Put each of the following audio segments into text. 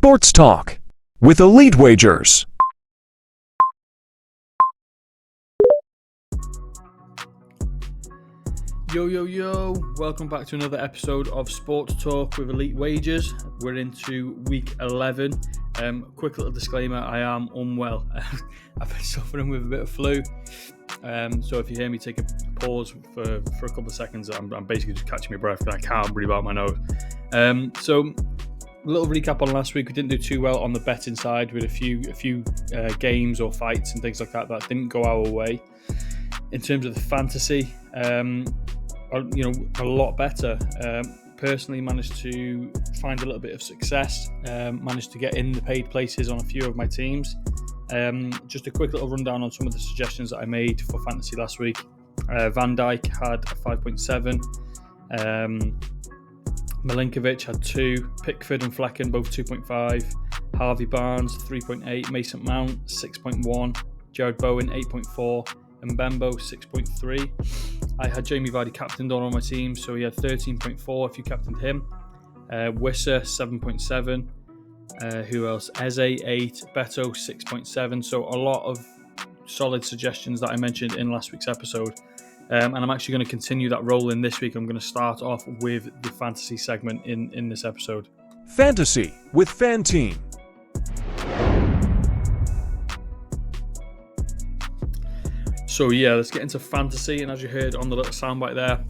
Sports Talk with Elite Wagers. Yo, welcome back to another episode of Sports Talk with Elite Wagers. We're into week 11. Quick little disclaimer, I am unwell. I've been suffering with a bit of flu. So if you hear me take a pause for a couple of seconds, I'm basically just catching my breath because I can't breathe out my nose. So a little recap on last week. We didn't do too well on the betting side with a few games or fights and things like that didn't go our way. In terms of the fantasy, a lot better. Personally managed to find a little bit of success, managed to get in the paid places on a few of my teams. Just a quick little rundown on some of the suggestions that I made for fantasy last week. Van Dijk had a 5.7, Milinkovic had 2, Pickford and Flecken both 2.5, Harvey Barnes 3.8, Mason Mount 6.1, Jared Bowen 8.4, and Mbembo 6.3. I had Jamie Vardy captained on all my teams, so he had 13.4 if you captained him. Wissa 7.7. Who else? Eze 8, Beto 6.7. So a lot of solid suggestions that I mentioned in last week's episode. And I'm actually going to continue that role in this week. I'm going to start off with the fantasy segment in this episode. Fantasy with FanTeam. So yeah, let's get into fantasy. And as you heard on the little soundbite there,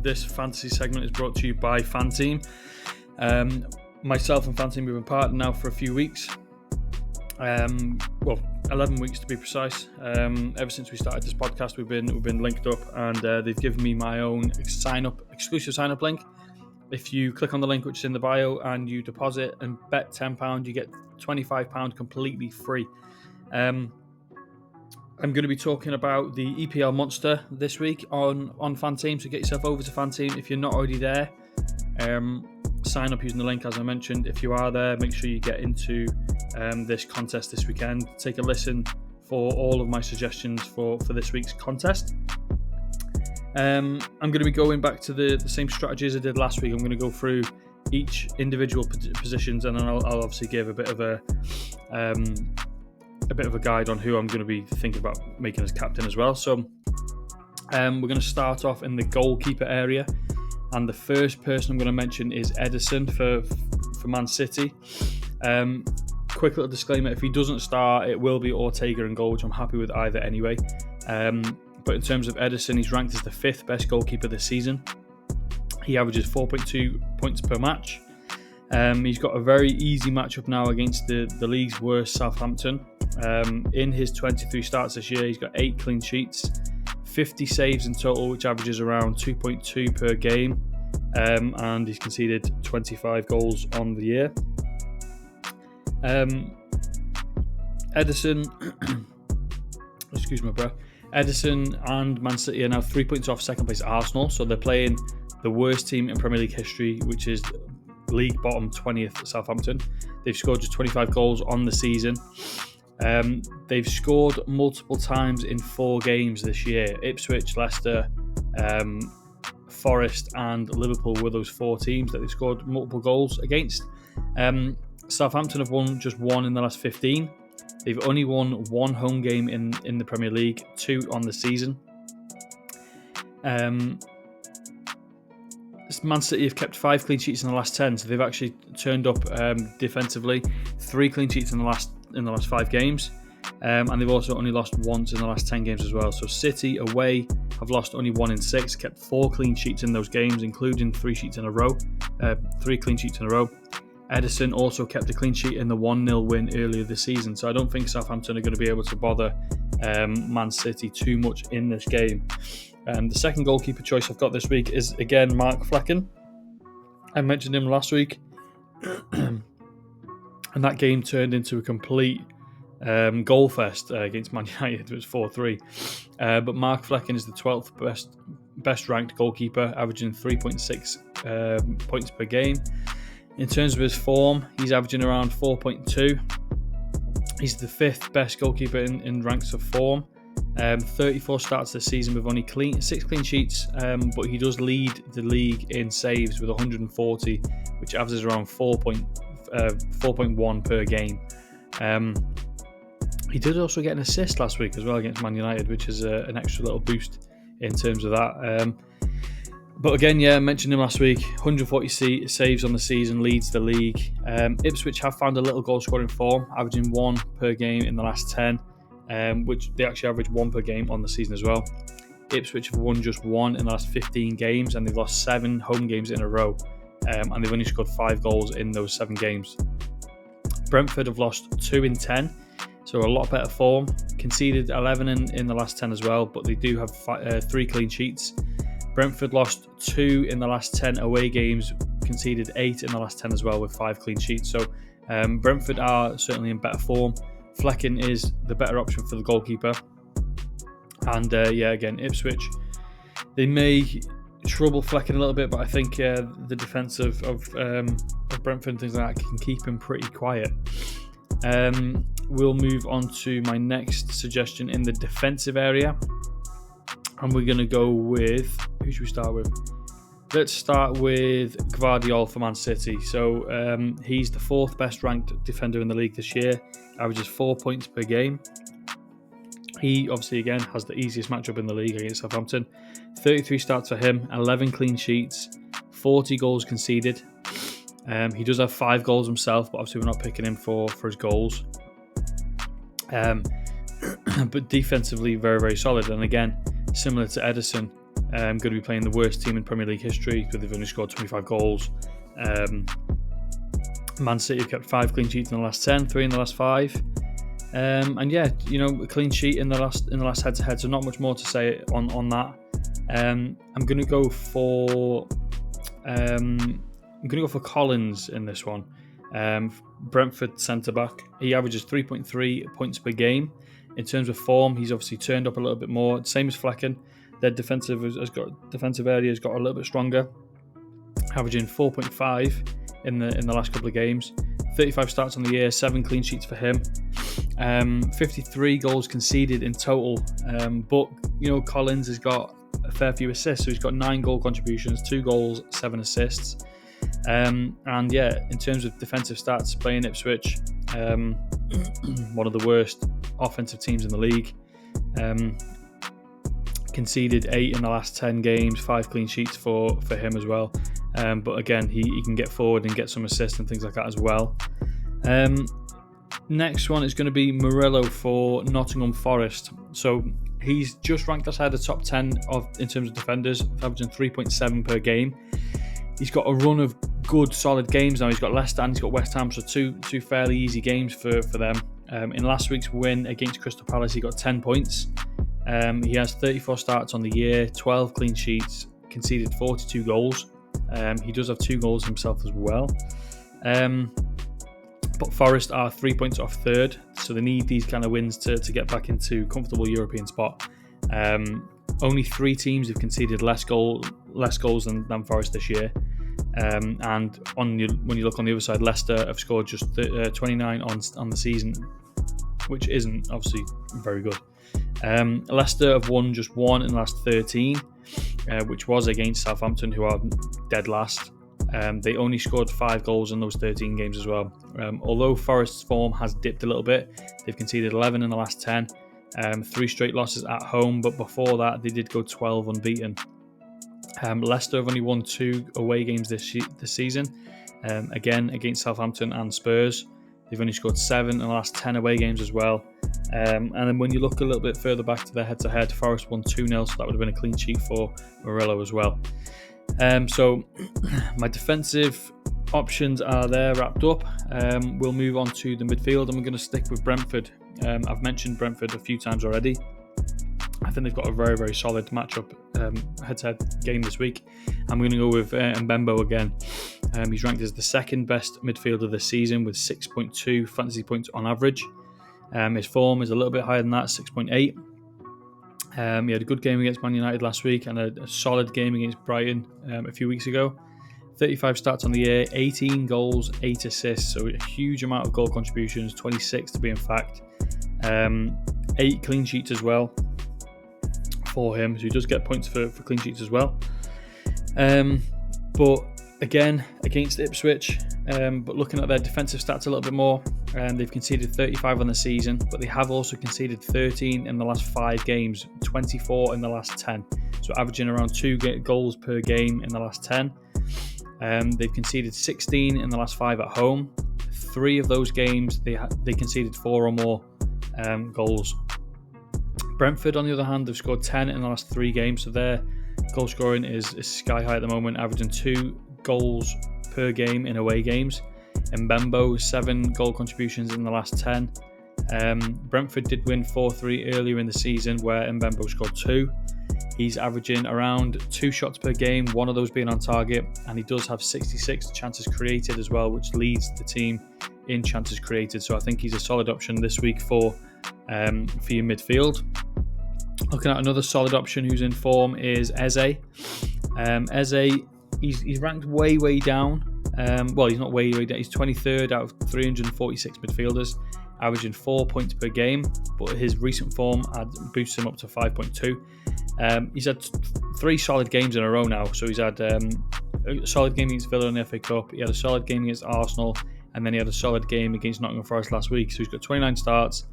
this fantasy segment is brought to you by FanTeam. Myself and FanTeam, we've been partnered now for a few weeks. 11 weeks to be precise. Ever since we started this podcast, we've been linked up, and they've given me my own exclusive sign-up link. If you click on the link which is in the bio and you deposit and bet £10, you get £25 completely free. I'm going to be talking about the EPL Monster this week on FanTeam, so get yourself over to FanTeam if you're not already there. Sign up using the link as I mentioned. If you are there, make sure you get into this contest this weekend. Take a listen for all of my suggestions for this week's contest. I'm going to be going back to the same strategies I did last week. I'm going to go through each individual positions, and then I'll obviously give a bit of a guide on who I'm going to be thinking about making as captain as well. So we're going to start off in the goalkeeper area, and the first person I'm going to mention is Ederson for Man City. Quick little disclaimer, if he doesn't start, it will be Ortega in goal, which I'm happy with either anyway. But in terms of Ederson, he's ranked as the 5th best goalkeeper this season. He averages 4.2 points per match. He's got a very easy matchup now against the league's worst Southampton. In his 23 starts this year, he's got 8 clean sheets, 50 saves in total, which averages around 2.2 per game, and he's conceded 25 goals on the year. Ederson and Man City are now 3 points off second place Arsenal, so they're playing the worst team in Premier League history, which is league bottom 20th Southampton. They've scored just 25 goals on the season. They've scored multiple times in 4 games this year. Ipswich, Leicester, Forest and Liverpool were those 4 teams that they've scored multiple goals against. Southampton have won just 1 in the last 15. They've only won 1 home game in the Premier League, 2 on the season. Man City have kept 5 clean sheets in the last 10, so they've actually turned up defensively. 3 clean sheets in the last 5 games, and they've also only lost once in the last 10 games as well. So City away have lost only 1 in 6, kept 4 clean sheets in those games, including 3 clean sheets in a row. Ederson also kept a clean sheet in the 1-0 win earlier this season, so I don't think Southampton are going to be able to bother Man City too much in this game. The second goalkeeper choice I've got this week is again Mark Flecken. I mentioned him last week, and that game turned into a complete goal fest against Man United. It was 4-3. But Mark Flecken is the 12th best ranked goalkeeper, averaging 3.6 points per game. In terms of his form, he's averaging around 4.2. He's the 5th best goalkeeper in ranks of form. 34 starts this season with only 6 clean sheets, but he does lead the league in saves with 140, which averages around 4 4.1 per game. He did also get an assist last week as well against Man United, which is an extra little boost in terms of that. But again, I mentioned him last week. 140 saves on the season, leads the league. Ipswich have found a little goal scoring form, averaging 1 per game in the last 10, which they actually average 1 per game on the season as well. Ipswich have won just 1 in the last 15 games, and they've lost 7 home games in a row. And they've only scored 5 goals in those 7 games. Brentford have lost 2 in 10, so a lot better form. Conceded 11 in the last 10 as well, but they do have 3 clean sheets. Brentford lost 2 in the last 10 away games, conceded 8 in the last 10 as well with 5 clean sheets. So Brentford are certainly in better form. Flecken is the better option for the goalkeeper. And again, Ipswich, they may trouble Flecken a little bit, but I think the defence of Brentford and things like that can keep him pretty quiet. We'll move on to my next suggestion in the defensive area. And we're going to go with, who should we start with? Let's start with Gvardiol for Man City. So he's the 4th best ranked defender in the league this year, averages 4 points per game. He obviously, again, has the easiest matchup in the league against Southampton. 33 starts for him, 11 clean sheets, 40 goals conceded. He does have 5 goals himself, but obviously we're not picking him for his goals. But defensively, very, very solid. And again, similar to Ederson, going to be playing the worst team in Premier League history, because they've only scored 25 goals. Man City have kept 5 clean sheets in the last 10, 3 in the last 5. A clean sheet in the last head-to-head, so not much more to say on that. I'm going to go for Collins in this one. Brentford centre-back. He averages 3.3 points per game. In terms of form, he's obviously turned up a little bit more. Same as Flecken. Their defensive area has got a little bit stronger, averaging 4.5 in the last couple of games. 35 starts on the year, 7 clean sheets for him. 53 goals conceded in total. But Collins has got a fair few assists, so he's got 9 goal contributions, 2 goals, 7 assists. In terms of defensive stats, playing Ipswich, one of the worst offensive teams in the league. Conceded 8 in the last 10 games, 5 clean sheets for him as well. But again, he can get forward and get some assists and things like that as well. Next one is going to be Murillo for Nottingham Forest. So he's just ranked outside the top 10 in terms of defenders, averaging 3.7 per game. He's got a run of good, solid games now. He's got Leicester and he's got West Ham, so two fairly easy games for them. In last week's win against Crystal Palace, he got 10 points. He has 34 starts on the year, 12 clean sheets, conceded 42 goals. He does have 2 goals himself as well. But Forest are 3 points off 3rd, so they need these kind of wins to get back into comfortable European spot. Only 3 teams have conceded less goals than Forest this year. And when you look on the other side, Leicester have scored just 29 on the season, which isn't obviously very good. Leicester have won just 1 in the last 13, which was against Southampton, who are dead last. They only scored 5 goals in those 13 games as well. Although Forest's form has dipped a little bit, they've conceded 11 in the last 10, 3 straight losses at home, but before that they did go 12 unbeaten. Leicester have only won 2 away games this season, again against Southampton and Spurs. They've only scored 7 in the last 10 away games as well. And then when you look a little bit further back to their head-to-head, Forest won 2-0, so that would have been a clean sheet for Murillo as well. So my defensive options are there wrapped up. We'll move on to the midfield, and we're going to stick with Brentford. I've mentioned Brentford a few times already. I think they've got a very, very solid matchup head-to-head game this week. I'm going to go with Mbembo again. He's ranked as the 2nd best midfielder this season with 6.2 fantasy points on average. His form is a little bit higher than that, 6.8. He had a good game against Man United last week and a solid game against Brighton a few weeks ago. 35 starts on the year, 18 goals, 8 assists, so a huge amount of goal contributions, 26 to be in fact. 8 clean sheets as well for him, so he does get points for clean sheets as well. But again against Ipswich, but looking at their defensive stats a little bit more, they've conceded 35 on the season, but they have also conceded 13 in the last 5 games, 24 in the last 10, so averaging around 2 goals per game in the last 10. They've conceded 16 in the last 5 at home. 3 of those games they conceded 4 or more goals. Brentford, on the other hand, have scored 10 in the last 3 games, so their goal scoring is sky high at the moment, averaging 2 goals per game in away games. Mbembo, 7 goal contributions in the last 10. Brentford did win 4-3 earlier in the season, where Mbembo scored 2. He's averaging around 2 shots per game, 1 of those being on target, and he does have 66 chances created as well, which leads the team in chances created. So I think he's a solid option this week for your midfield. Looking at another solid option who's in form is Eze. Eze, he's ranked way down. Well, he's not way down. He's 23rd out of 346 midfielders, averaging 4 points per game, but his recent form boosts him up to 5.2. He's had 3 solid games in a row now. So he's had a solid game against Villa in the FA Cup. He had a solid game against Arsenal, and then he had a solid game against Nottingham Forest last week. So he's got 29 starts,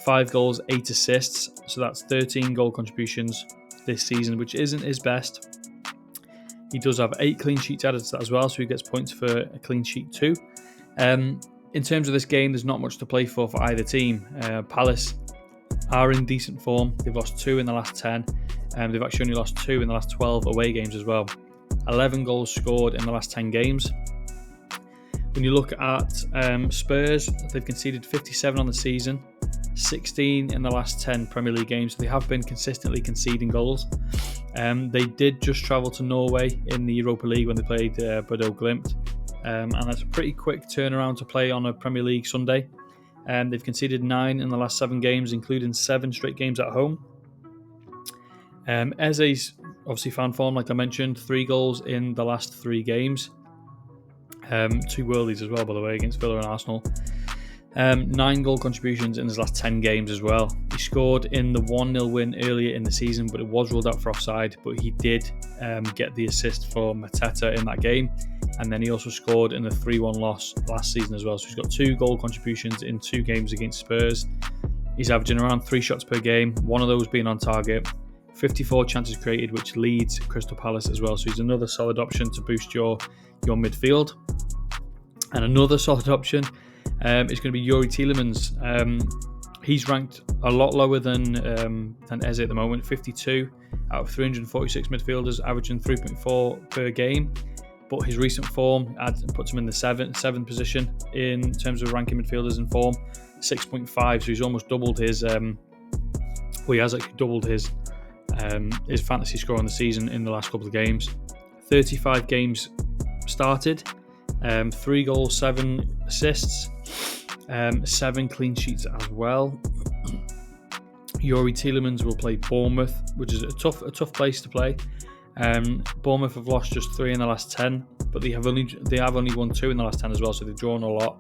5 goals, 8 assists. So that's 13 goal contributions this season, which isn't his best. He does have 8 clean sheets added to that as well, so he gets points for a clean sheet too. In terms of this game, there's not much to play for either team. Palace are in decent form. They've lost 2 in the last 10. They've actually only lost 2 in the last 12 away games as well. 11 goals scored in the last 10 games. When you look at Spurs, they've conceded 57 on the season, 16 in the last 10 Premier League games. They have been consistently conceding goals. They did just travel to Norway in the Europa League when they played Bodo Glimt, and that's a pretty quick turnaround to play on a Premier League Sunday. They've conceded 9 in the last 7 games, including 7 straight games at home. Eze's obviously found form, like I mentioned, 3 goals in the last 3 games. 2 worldies as well, by the way, against Villa and Arsenal. 9 goal contributions in his last 10 games as well. He scored in the 1-0 win earlier in the season, but it was ruled out for offside. But he did get the assist for Mateta in that game. And then he also scored in the 3-1 loss last season as well. So he's got 2 goal contributions in 2 games against Spurs. He's averaging around 3 shots per game, 1 of those being on target. 54 chances created, which leads Crystal Palace as well. So he's another solid option to boost your midfield. And another solid option is going to be Youri Tielemans. He's ranked a lot lower than Eze at the moment, 52 out of 346 midfielders, averaging 3.4 per game. But his recent form puts him in the 7th position in terms of ranking midfielders in form, 6.5. So he's almost doubled his. He has actually doubled his fantasy score on the season in the last couple of games. 35 games started, 3 goals, 7 assists, 7 clean sheets as well. Youri Tielemans will play Bournemouth, which is a tough place to play. Bournemouth have lost just 3 in the last 10, but they have only won 2 in the last 10 as well, so they've drawn a lot.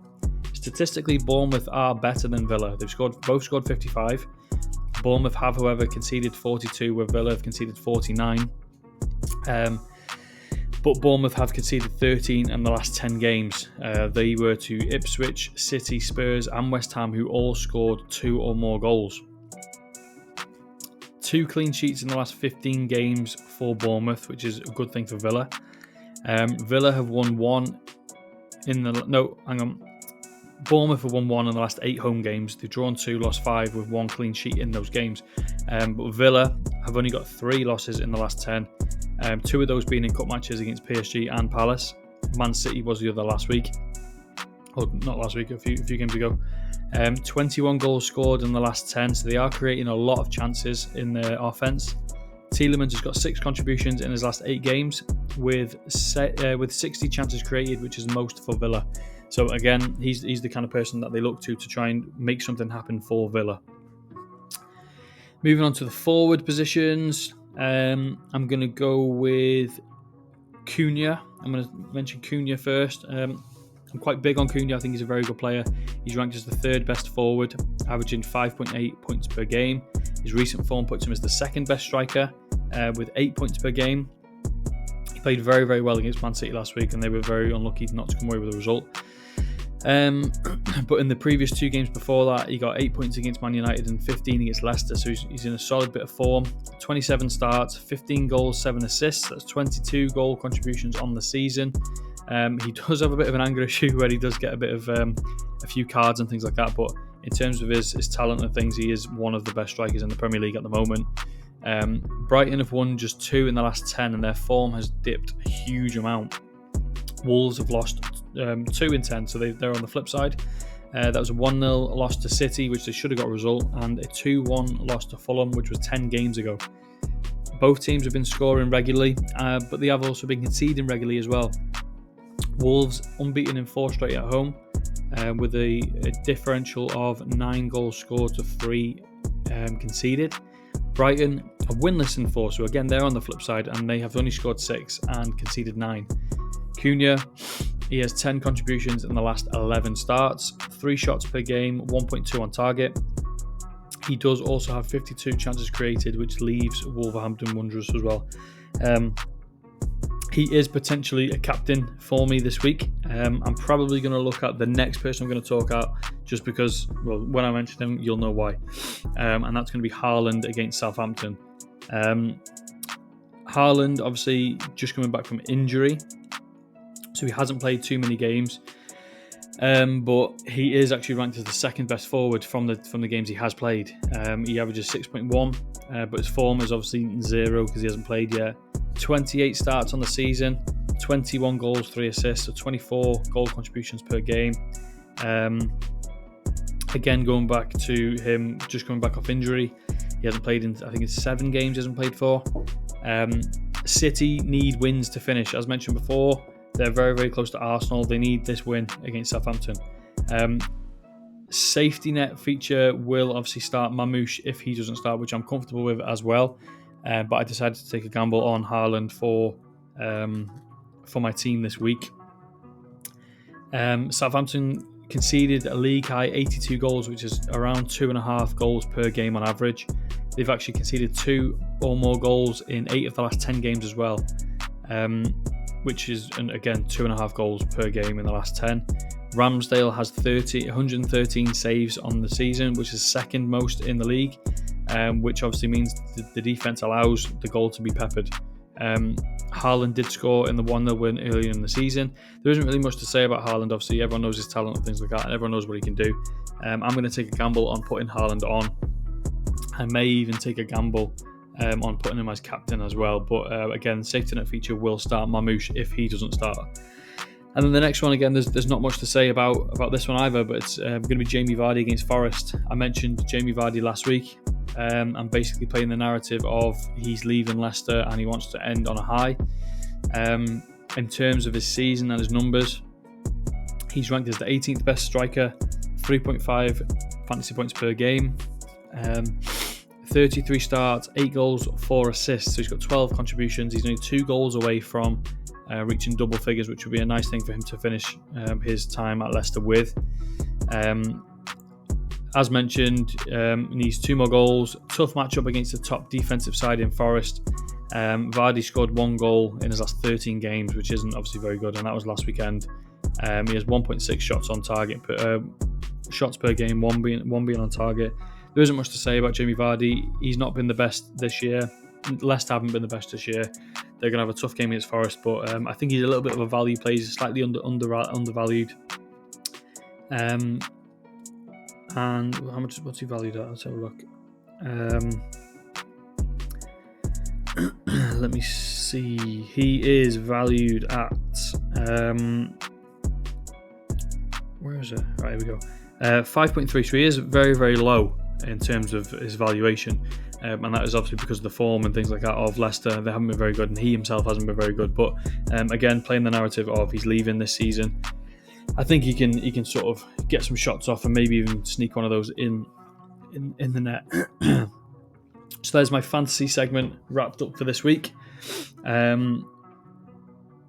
Statistically, Bournemouth are better than Villa. They've both scored 55. Bournemouth have, however, conceded 42, where Villa have conceded 49. But Bournemouth have conceded 13 in the last 10 games. They were to Ipswich, City, Spurs and West Ham, who all scored 2 or more goals. 2 clean sheets in the last 15 games for Bournemouth, which is a good thing for Villa. Villa have won 1 in the... No, hang on. Bournemouth have won 1 in the last 8 home games. They've drawn 2, lost 5 with 1 clean sheet in those games. But Villa have only got 3 losses in the last 10. 2 of those being in cup matches against PSG and Palace. Man City was the other last week. Or not last week, a few games ago. 21 goals scored in the last 10, so they are creating a lot of chances in their offence. Tielemans has got 6 contributions in his last 8 games with 60 chances created, which is most for Villa. So again, he's the kind of person that they look to try and make something happen for Villa. Moving on to the forward positions, I'm going to go with Cunha. I'm going to mention Cunha first. I'm quite big on Cunha. I think he's a very good player. He's ranked as the 3rd best forward, averaging 5.8 points per game. His recent form puts him as the 2nd best striker with 8 points per game. He He played very, very well against Man City last week, and they were very unlucky not to come away with a result. But in the previous 2 games before that, he got 8 points against Man United and 15 against Leicester, so he's in a solid bit of form. 27 starts, 15 goals, 7 assists. That's 22 goal contributions on the season. He does have a bit of an anger issue where he does get a bit of a few cards and things like that, but in terms of his talent and things, he is one of the best strikers in the Premier League at the moment. Brighton have won just 2 in the last 10, and their form has dipped a huge amount. Wolves have lost 2 in 10, so they're on the flip side. That was a 1-0 loss to City, which they should have got a result, and a 2-1 loss to Fulham, which was 10 games ago. Both teams have been scoring regularly, but they have also been conceding regularly as well. Wolves unbeaten in 4 straight at home, with a differential of 9 goals scored to 3 conceded. Brighton are winless in 4, so again they're on the flip side, and they have only scored 6 and conceded 9. Cunha, he has 10 contributions in the last 11 starts, 3 shots per game, 1.2 on target. He does also have 52 chances created, which leaves Wolverhampton Wanderers as well. He is potentially a captain for me this week. I'm probably going to look at the next person I'm going to talk about, just because, well, when I mention him, you'll know why. And that's going to be Haaland against Southampton. Haaland, obviously, just coming back from injury, so he hasn't played too many games. But he is actually ranked as the second best forward from the games he has played. He averages 6.1, but his form is obviously 0 because he hasn't played yet. 28 starts on the season, 21 goals, 3 assists, so 24 goal contributions per game. Again, going back to him just coming back off injury, he hasn't played in, I think it's 7 games he hasn't played for. City need wins to finish. As mentioned before, they're very, very close to Arsenal. They need this win against Southampton. Safety net feature will obviously start Mamouche if he doesn't start, which I'm comfortable with as well. But I decided to take a gamble on Haaland for my team this week. Southampton conceded a league high 82 goals, which is around 2.5 goals per game on average. They've actually conceded 2 or more goals in 8 of the last 10 games as well, which is, again, 2.5 goals per game in the last 10. Ramsdale has 113 saves on the season, which is second most in the league, which obviously means the defence allows the goal to be peppered. Haaland did score in the 1-0 win earlier in the season. There isn't really much to say about Haaland. Obviously, everyone knows his talent and things like that, and everyone knows what he can do. I'm going to take a gamble on putting Haaland on. I may even take a gamble on putting him as captain as well. But again, safety net feature will start Mamouche if he doesn't start. And then the next one, again, there's not much to say about this one either, but it's going to be Jamie Vardy against Forest. I mentioned Jamie Vardy last week. I'm basically playing the narrative of he's leaving Leicester and he wants to end on a high. In terms of his season and his numbers, he's ranked as the 18th best striker, 3.5 fantasy points per game, 33 starts, 8 goals, 4 assists. So he's got 12 contributions. He's only 2 goals away from reaching double figures, which would be a nice thing for him to finish his time at Leicester with. As mentioned, needs 2 more goals. Tough matchup against the top defensive side in Forest. Vardy scored 1 goal in his last 13 games, which isn't obviously very good, and that was last weekend. He has 1.6 shots on target, shots per game, one being on target. There isn't much to say about Jamie Vardy. He's not been the best this year. Leicester haven't been the best this year. They're going to have a tough game against Forest, but I think he's a little bit of a value play. He's slightly undervalued. And what's he valued at? Let's have a look. Let me see. He is valued at where is it? Right, here we go. 5.3. So he is very, very low in terms of his valuation. And that is obviously because of the form and things like that of Leicester. They haven't been very good, and he himself hasn't been very good. But again, playing the narrative of he's leaving this season, I think he can sort of get some shots off and maybe even sneak one of those in the net. So there's my fantasy segment wrapped up for this week.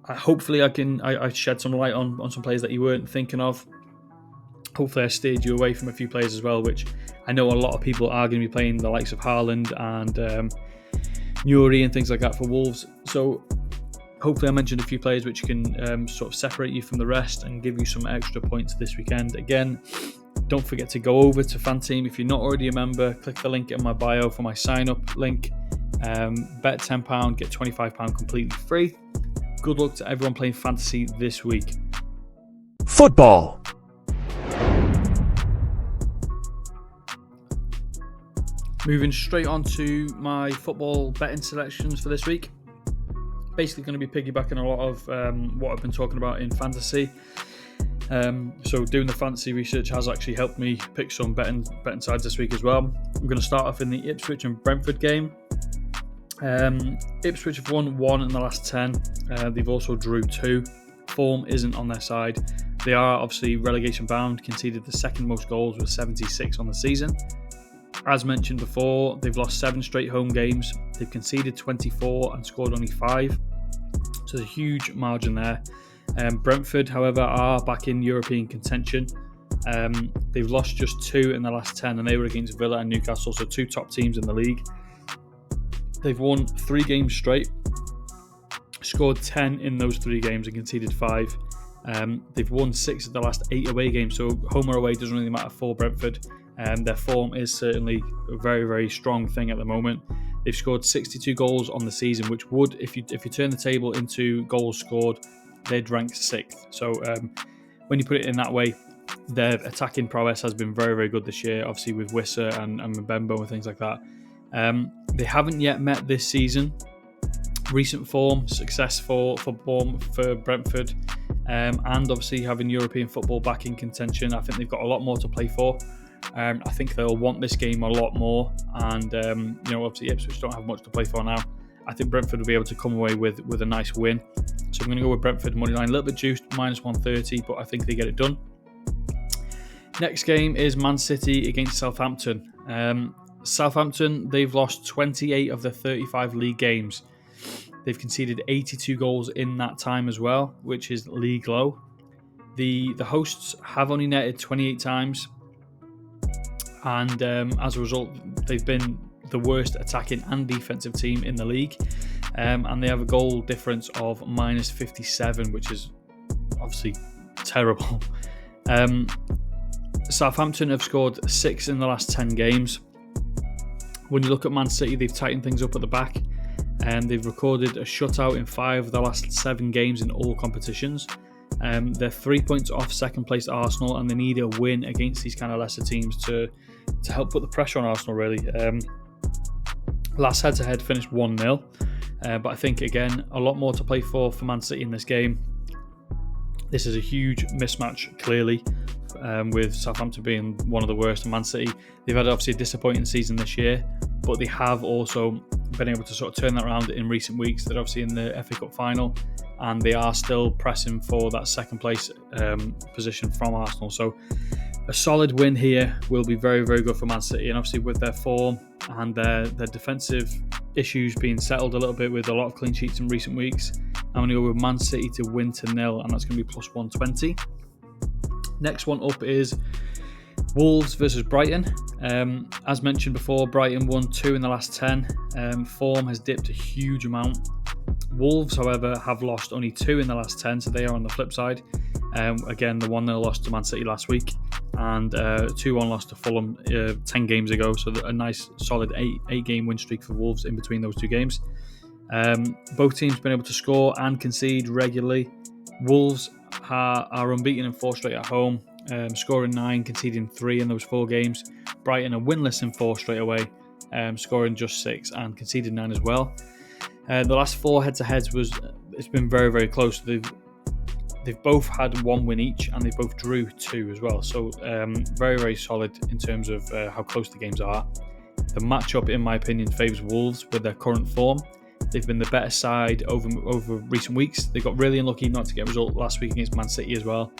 Hopefully I shed some light on some players that you weren't thinking of. Hopefully I steered you away from a few players as well, which I know a lot of people are going to be playing, the likes of Haaland and Nuri and things like that for Wolves. So Hopefully I mentioned a few players which can sort of separate you from the rest and give you some extra points this weekend. Again, don't forget to go over to FanTeam. If you're not already a member, click the link in my bio for my sign-up link. Bet £10, get £25 completely free. Good luck to everyone playing fantasy this week. Football. Moving straight on to my football betting selections for this week. Basically going to be piggybacking a lot of what I've been talking about in fantasy. So doing the fantasy research has actually helped me pick some betting sides this week as well. I'm going to start off in the Ipswich and Brentford game. Ipswich have won 1 in the last 10. They've also drew 2. Form isn't on their side. They are obviously relegation bound, conceded the second most goals with 76 on the season. As mentioned before, they've lost 7 straight home games. They've conceded 24 and scored only 5. So there's a huge margin there. Brentford, however, are back in European contention. They've lost just 2 in the last 10, and they were against Villa and Newcastle, so 2 top teams in the league. They've won 3 games straight, scored 10 in those 3 games and conceded 5. They've won 6 of the last 8 away games, so home or away doesn't really matter for Brentford. Their form is certainly a very, very strong thing at the moment. They've scored 62 goals on the season, which would, if you turn the table into goals scored, they'd rank 6th. So when you put it in that way, their attacking prowess has been very, very good this year, obviously with Wissa and Mbembo and things like that. They haven't yet met this season. Recent form, success for Brentford, and obviously having European football back in contention. I think they've got a lot more to play for. I think they'll want this game a lot more, and obviously Ipswich don't have much to play for now. I think Brentford will be able to come away with a nice win. So I'm going to go with Brentford moneyline, a little bit juiced, -130, but I think they get it done. Next game is Man City against Southampton. Southampton, they've lost 28 of their 35 league games. They've conceded 82 goals in that time as well, which is league low. The hosts have only netted 28 times, and as a result, they've been the worst attacking and defensive team in the league, and they have a goal difference of -57, which is obviously terrible. Southampton have scored 6 in the last 10 games. When you look at Man City, they've tightened things up at the back, and they've recorded a shutout in 5 of the last 7 games in all competitions. They're 3 points off second place Arsenal, and they need a win against these kind of lesser teams to help put the pressure on Arsenal, really. Last head-to-head finished 1-0, but I think, again, a lot more to play for Man City in this game. This is a huge mismatch, clearly, with Southampton being one of the worst, and Man City, they've had obviously a disappointing season this year, but they have also been able to sort of turn that around in recent weeks. They're obviously in the FA Cup final, and they are still pressing for that second place position from Arsenal. So a solid win here will be very, very good for Man City, and obviously with their form and their defensive issues being settled a little bit with a lot of clean sheets in recent weeks, I'm going to go with Man City to win to 0, and that's going to be +120. Next one up is Wolves versus Brighton. As mentioned before, Brighton won 2 in the last 10. Form has dipped a huge amount. Wolves, however, have lost only 2 in the last 10, so they are on the flip side. Again, the 1-0 loss to Man City last week, and 2-1 loss to Fulham 10 games ago, so a nice solid 8-game win streak for Wolves in between those 2 games. Both teams have been able to score and concede regularly. Wolves are unbeaten in 4 straight at home, scoring 9, conceding 3 in those 4 games. Brighton are winless in 4 straight away, scoring just 6 and conceding 9 as well. The last 4 head-to-heads it's been very, very close. They've both had 1 win each, and they both drew 2 as well. So very, very solid in terms of how close the games are. The matchup, in my opinion, favours Wolves with their current form. They've been the better side over recent weeks. They got really unlucky not to get a result last week against Man City as well.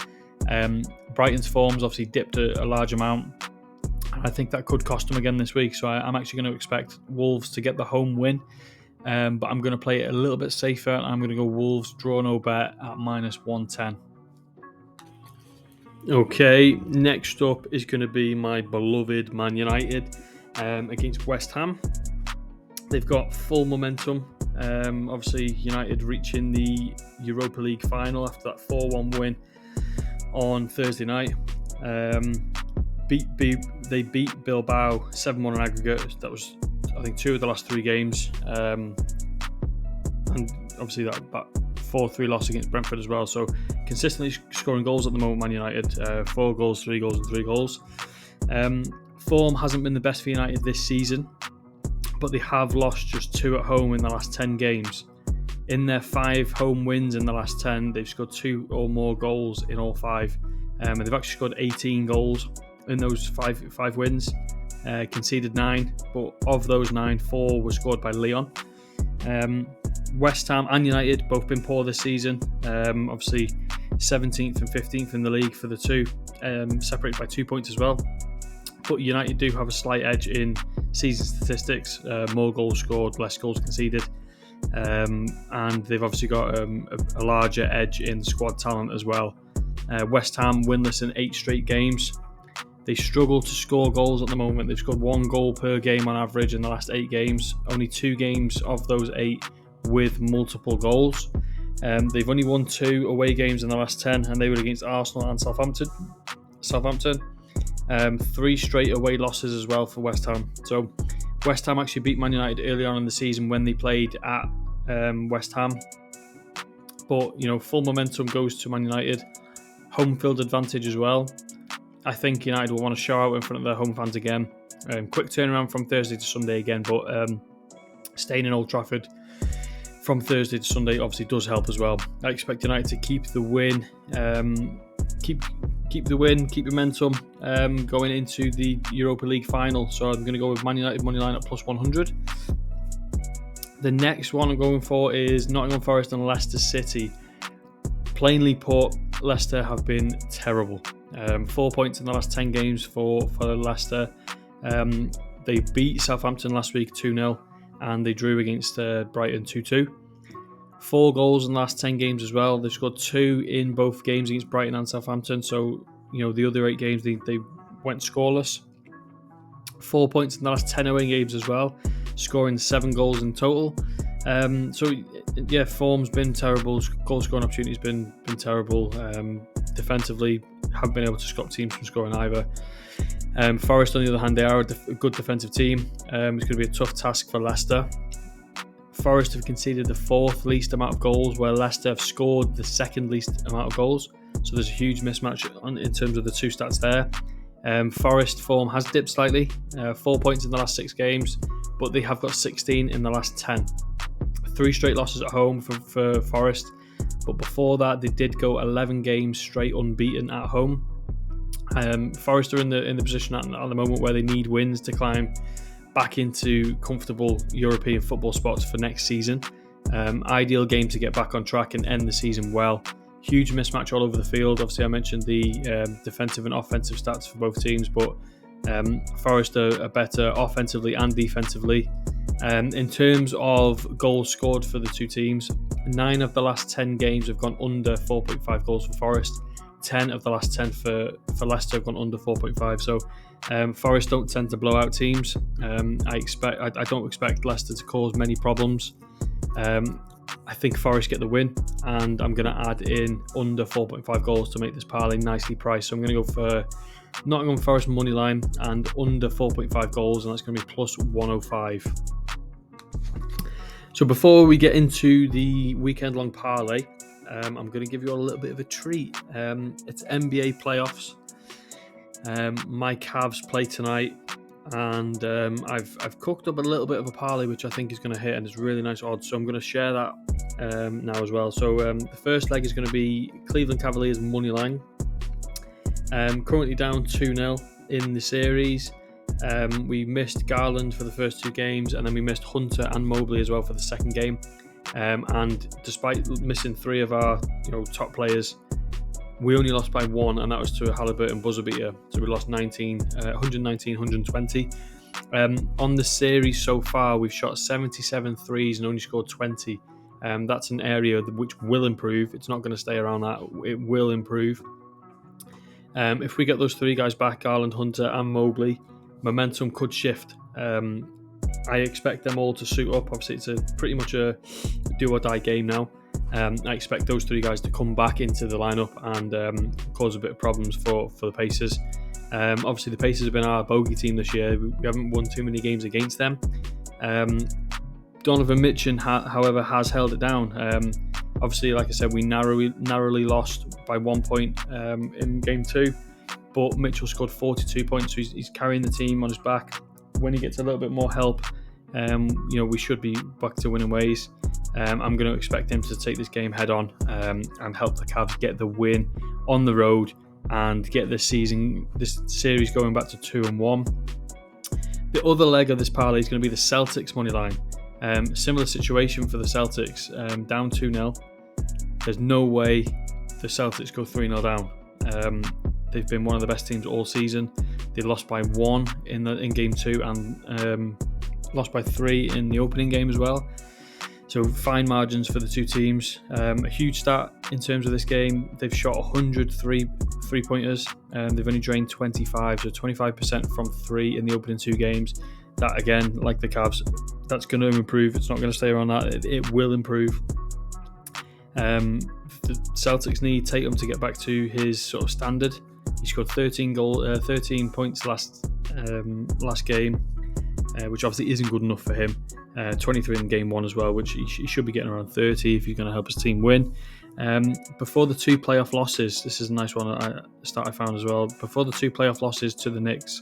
Brighton's form's obviously dipped a large amount, and I think that could cost them again this week. So I'm actually going to expect Wolves to get the home win, but I'm going to play it a little bit safer. I'm going to go Wolves draw no bet at -110. Okay, next up is going to be my beloved Man United against West Ham. They've got full momentum. Obviously, United reaching the Europa League final after that 4-1 win on Thursday night. They beat Bilbao 7-1 on aggregate. That was, I think, 2 of the last 3 games. And obviously that 4-3 loss against Brentford as well. So consistently scoring goals at the moment, Man United. 4 goals, 3 goals and 3 goals. Form hasn't been the best for United this season, but they have lost just 2 at home in the last 10 games. In their 5 home wins in the last 10, they've scored 2 or more goals in all 5. And they've actually scored 18 goals in those 5 wins. Conceded 9, but of those 9, 4 were scored by Lyon. West Ham and United both been poor this season. Obviously 17th and 15th in the league for the 2, separated by 2 points as well. But United do have a slight edge in season statistics, more goals scored, less goals conceded. And they've obviously got a larger edge in squad talent as well. West Ham winless in 8 straight games. They struggle to score goals at the moment. They've scored 1 goal per game on average in the last 8 games. Only 2 games of those 8 with multiple goals. They've only won 2 away games in the last 10, and they were against Arsenal and Southampton. 3 straight away losses as well for West Ham. So West Ham actually beat Man United early on in the season when they played at West Ham. But, full momentum goes to Man United. Home field advantage as well. I think United will want to show out in front of their home fans again. Quick turnaround from Thursday to Sunday again, but staying in Old Trafford from Thursday to Sunday obviously does help as well. I expect United to keep the win, keep momentum going into the Europa League final. So I'm going to go with Man United money line at plus 100. The next one I'm going for is Nottingham Forest and Leicester City. Plainly put, Leicester have been terrible. 4 points in the last 10 games for Leicester. They beat Southampton last week 2-0 and they drew against Brighton 2-2. 4 goals in the last 10 games as well. They've scored 2 in both games against Brighton and Southampton. So, the other 8 games they went scoreless. 4 points in the last 10 away games as well, scoring 7 goals in total. Form's been terrible. Goal scoring opportunities been terrible. Defensively, haven't been able to stop teams from scoring either. Forest, on the other hand, they are a good defensive team. It's going to be a tough task for Leicester. Forest have conceded the 4th least amount of goals, where Leicester have scored the 2nd least amount of goals. So there's a huge mismatch in terms of the 2 stats there. Forest form has dipped slightly, 4 points in the last 6 games, but they have got 16 in the last 10. 3 straight losses at home for Forest, but before that they did go 11 games straight unbeaten at home. Forest are in the position at the moment where they need wins to climb back into comfortable European football spots for next season. Ideal game to get back on track and end the season well. Huge mismatch all over the field. Obviously I mentioned the defensive and offensive stats for both teams, but Forest are better offensively and defensively. In terms of goals scored for the 2 teams, 9 of the last 10 games have gone under 4.5 goals for Forest. 10 of the last 10 for Leicester have gone under 4.5. So Forest don't tend to blow out teams. I don't expect Leicester to cause many problems. I think Forest get the win, and I'm going to add in under 4.5 goals to make this parlay nicely priced. So I'm going to go for Nottingham Forest money line and under 4.5 goals, and that's going to be plus 105. So before we get into the weekend-long parlay, I'm going to give you all a little bit of a treat. It's NBA playoffs. My Cavs play tonight, and I've cooked up a little bit of a parlay which I think is going to hit, and it's really nice odds. So I'm going to share that now as well. So the first leg is going to be Cleveland Cavaliers money line. Currently down 2-0 in the series. We missed Garland for the first 2 games, and then we missed Hunter and Mobley as well for the second game. And despite missing 3 of our top players, we only lost by 1, and that was to a Halliburton buzzer beater. So we lost 119-120. On the series so far, we've shot 77 threes and only scored 20. That's an area which will improve. It's not going to stay around that. It will improve. If we get those 3 guys back, Garland, Hunter and Mobley, momentum could shift. I expect them all to suit up. Obviously, it's pretty much a do-or-die game now. I expect those three guys to come back into the lineup and cause a bit of problems for the Pacers. Obviously, the Pacers have been our bogey team this year. We haven't won too many games against them. Donovan Mitchell, however, has held it down. Obviously, like I said, we narrowly lost by 1 point in Game 2, but Mitchell scored 42 points, so he's carrying the team on his back. When he gets a little bit more help, we should be back to winning ways. I'm going to expect him to take this game head on and help the Cavs get the win on the road and get this series going back to 2-1. The other leg of this parlay is going to be the Celtics money line. Similar situation for the Celtics, down 2-0. There's no way the Celtics go 3-0 down. They've been one of the best teams all season. They lost by 1 in Game 2 and lost by 3 in the opening game as well. So fine margins for the two teams. A huge stat in terms of this game. They've shot 103 three-pointers. They've only drained 25, so 25% from 3 in the opening 2 games. That, again, like the Cavs, that's going to improve. It's not going to stay around that. It will improve. The Celtics need Tatum to get back to his sort of standard. He scored 13 points last game, which obviously isn't good enough for him. 23 in Game 1 as well, which he should be getting around 30 if he's going to help his team win. Before the 2 playoff losses, this is a nice one I found as well. Before the 2 playoff losses to the Knicks,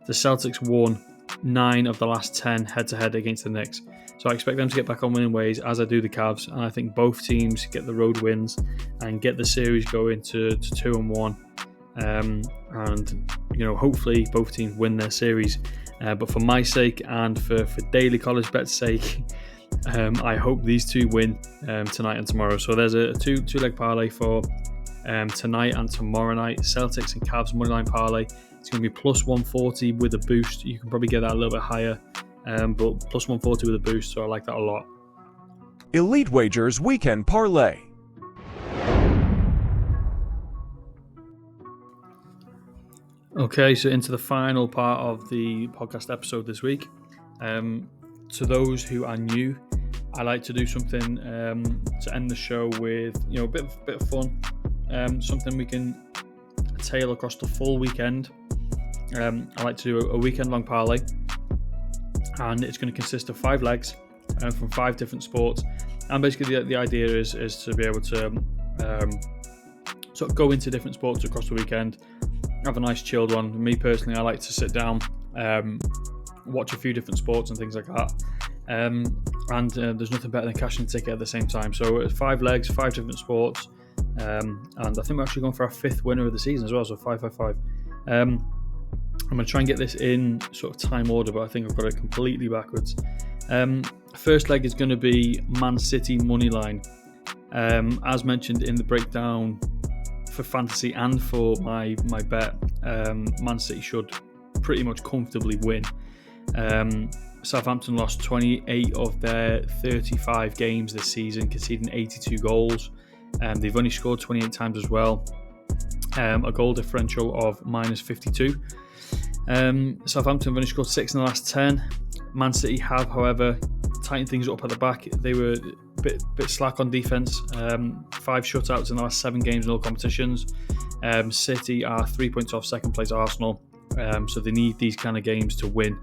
the Celtics won 9 of the last 10 head-to-head against the Knicks. So I expect them to get back on winning ways, as I do the Cavs, and I think both teams get the road wins and get the series going to 2-1. And hopefully both teams win their series. But for my sake and for daily college bet's sake, I hope these two win tonight and tomorrow. So there's a two-leg parlay for tonight and tomorrow night. Celtics and Cavs moneyline parlay. It's going to be plus 140 with a boost. You can probably get that a little bit higher, but plus 140 with a boost. So I like that a lot. Elite Wagers Weekend Parlay. Okay, so into the final part of the podcast episode this week. To those who are new, I like to do something to end the show with, a bit of fun, something we can tail across the full weekend. I like to do a weekend-long parlay, and it's going to consist of 5 legs from 5 different sports. And basically, the idea is to be able to sort of go into different sports across the weekend. Have a nice chilled one. Me personally, I like to sit down, watch a few different sports and things like that. And there's nothing better than cashing a ticket at the same time. So it's 5 legs, 5 different sports, and I think we're actually going for our 5th winner of the season as well. So 5. I'm going to try and get this in sort of time order, but I think I've got it completely backwards. First leg is going to be Man City moneyline. As mentioned in the breakdown, for fantasy and for my bet, Man City should pretty much comfortably win. Southampton lost 28 of their 35 games this season, conceding 82 goals. They've only scored 28 times as well. A goal differential of minus 52. Southampton have only scored 6 in the last 10. Man City have, however, tightened things up at the back. They were a bit slack on defence. 5 shutouts in the last 7 games in all competitions. City are 3 points off second place Arsenal, so they need these kind of games to win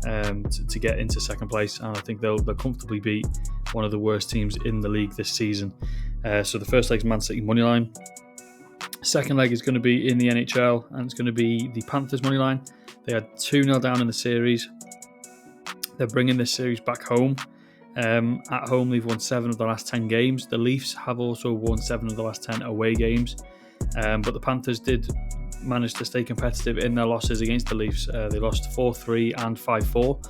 to get into second place, and I think they'll comfortably beat one of the worst teams in the league this season. So the first leg is Man City moneyline. Second leg is going to be in the NHL, and it's going to be the Panthers moneyline. They had 2-0 down in the series. They're bringing this series back home. At home, they've won 7 of the last 10 games. The Leafs have also won 7 of the last 10 away games. But the Panthers did manage to stay competitive in their losses against the Leafs. They lost 4-3 and 5-4.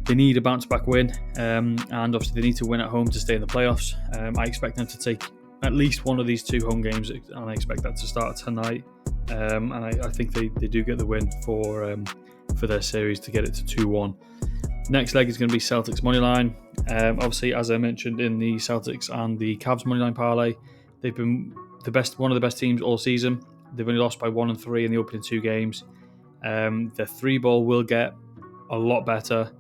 They need a bounce-back win, and obviously they need to win at home to stay in the playoffs. I expect them to take at least one of these 2 home games, and I expect that to start tonight. And I think they do get the win for their series to get it to 2-1. Next leg is going to be Celtics moneyline. Obviously, as I mentioned in the Celtics and the Cavs moneyline parlay, they've been one of the best teams all season. They've only lost by 1 and 3 in the opening 2 games. Their 3-ball will get a lot better.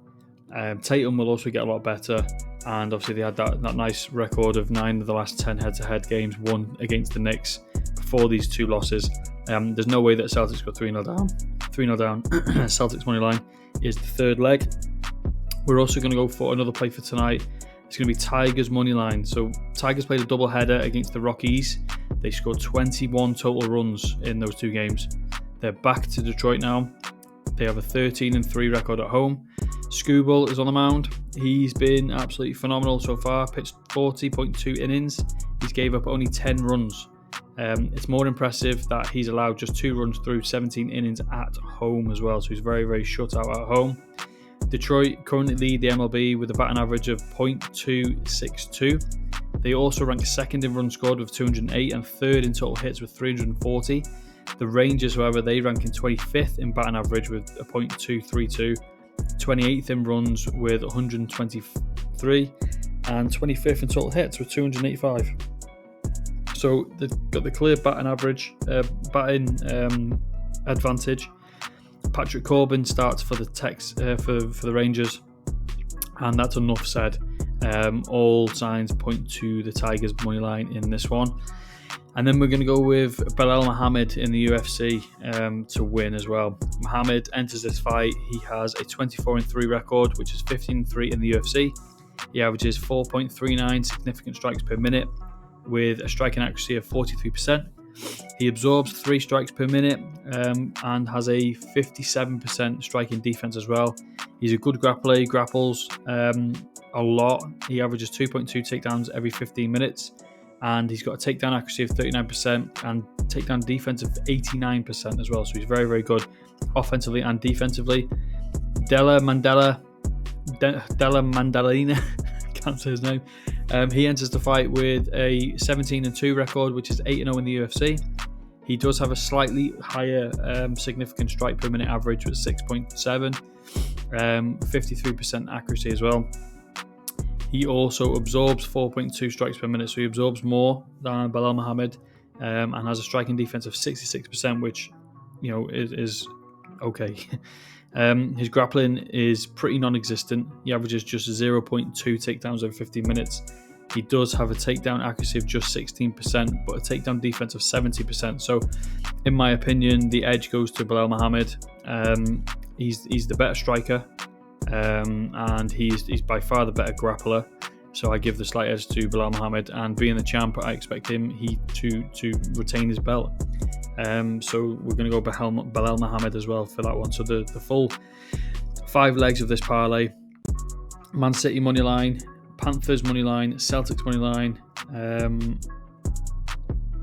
Tatum will also get a lot better, and obviously they had that nice record of 9 of the last 10 head-to-head games won against the Knicks before these 2 losses. There's no way that Celtics got 3-0 down. 3-0 down. Celtics money line is the third leg. We're also going to go for another play for tonight. It's going to be Tigers money line. So Tigers played a double header against the Rockies. They scored 21 total runs in those 2 games. They're back to Detroit now. They have a 13-3 record at home. Scooble is on the mound. He's been absolutely phenomenal so far. Pitched 40.2 innings. He's gave up only 10 runs. It's more impressive that he's allowed just 2 runs through 17 innings at home as well. So he's very, very shut out at home. Detroit currently lead the MLB with a batting average of .262. They also rank second in runs scored with 208 and third in total hits with 340. The Rangers, however, they rank in 25th in batting average with a .232, 28th in runs with 123, and 25th in total hits with 285. So they've got the clear batting advantage. Patrick Corbin starts for the for the Rangers, and that's enough said. All signs point to the Tigers money line in this one. And then we're going to go with Belal Muhammad in the UFC to win as well. Muhammad enters this fight. He has a 24-3 record, which is 15-3 in the UFC. He averages 4.39 significant strikes per minute with a striking accuracy of 43%. He absorbs 3 strikes per minute and has a 57% striking defense as well. He's a good grappler. He grapples a lot. He averages 2.2 takedowns every 15 minutes. And he's got a takedown accuracy of 39% and takedown defense of 89% as well. So he's very, very good offensively and defensively. Della Mandalina, can't say his name. He enters the fight with a 17-2 record, which is 8-0 in the UFC. He does have a slightly higher significant strike per minute average with 6.7, 53% accuracy as well. He also absorbs 4.2 strikes per minute, so he absorbs more than Belal Muhammad, and has a striking defense of 66%, which is okay. His grappling is pretty non-existent. He averages just 0.2 takedowns over 15 minutes. He does have a takedown accuracy of just 16%, but a takedown defense of 70%. So, in my opinion, the edge goes to Belal Muhammad. He's the better striker. And he's by far the better grappler, so I give the slight edge to Belal Muhammad. And being the champ, I expect him to retain his belt. So we're going to go Belal Muhammad as well for that one. So the full 5 legs of this parlay: Man City money line, Panthers money line, Celtics money line,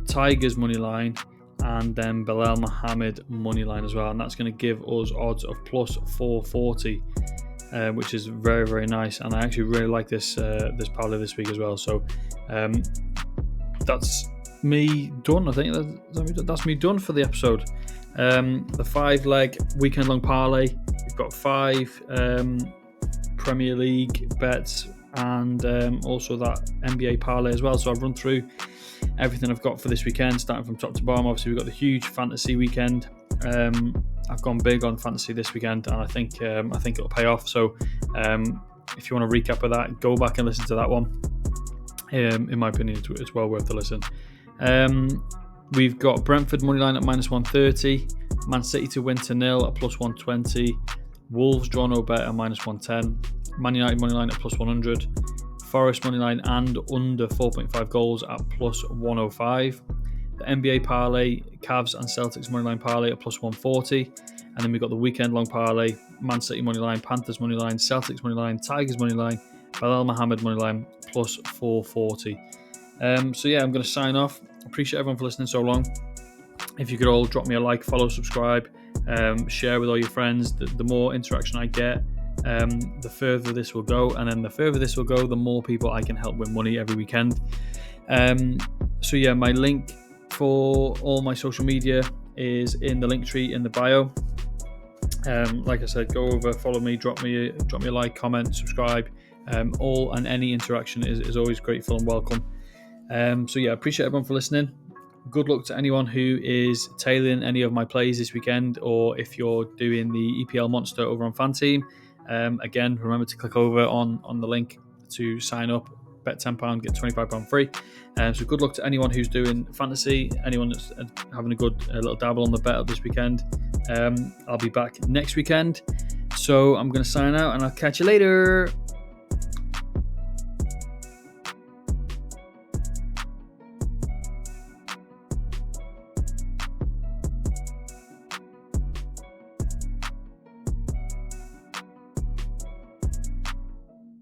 Tigers money line, and then Belal Muhammad money line as well. And that's going to give us odds of plus 440. Which is very, very nice, and I actually really like this parlay this week as well. So that's me done. I think that's me done for the episode. The 5-leg weekend-long parlay. We've got 5 Premier League bets and also that NBA parlay as well. So I've run through everything I've got for this weekend, starting from top to bottom. Obviously, we've got the huge fantasy weekend. I've gone big on fantasy this weekend, and I think it'll pay off. So if you want a recap of that, go back and listen to that one. In my opinion, it's well worth the listen. We've got Brentford moneyline at -130, Man City to win to 0 at +120, Wolves draw no bet at -110, Man United moneyline at +100, Forest moneyline and under 4.5 goals at +105. The NBA parlay, Cavs and Celtics moneyline parlay at +140, and then we've got the weekend long parlay, Man City moneyline, Panthers moneyline, Celtics moneyline, Tigers moneyline, Belal Muhammad moneyline +440. So yeah, I'm going to sign off. Appreciate everyone for listening so long. If you could all drop me a like, follow, subscribe, share with all your friends. The more interaction I get, the further this will go, and then the further this will go, the more people I can help win money every weekend. So yeah, my link for all my social media is in the link tree in the bio. Like I said, go over, follow me, drop me a like, comment, subscribe. All and any interaction is always grateful and welcome. So yeah, appreciate everyone for listening. Good luck to anyone who is tailing any of my plays this weekend, or if you're doing the EPL Monster over on FanTeam. Again, remember to click over on the link to sign up. Bet £10, get £25 free. So good luck to anyone who's doing fantasy, anyone that's having a good little dabble on the bet this weekend. I'll be back next weekend. So I'm going to sign out and I'll catch you later.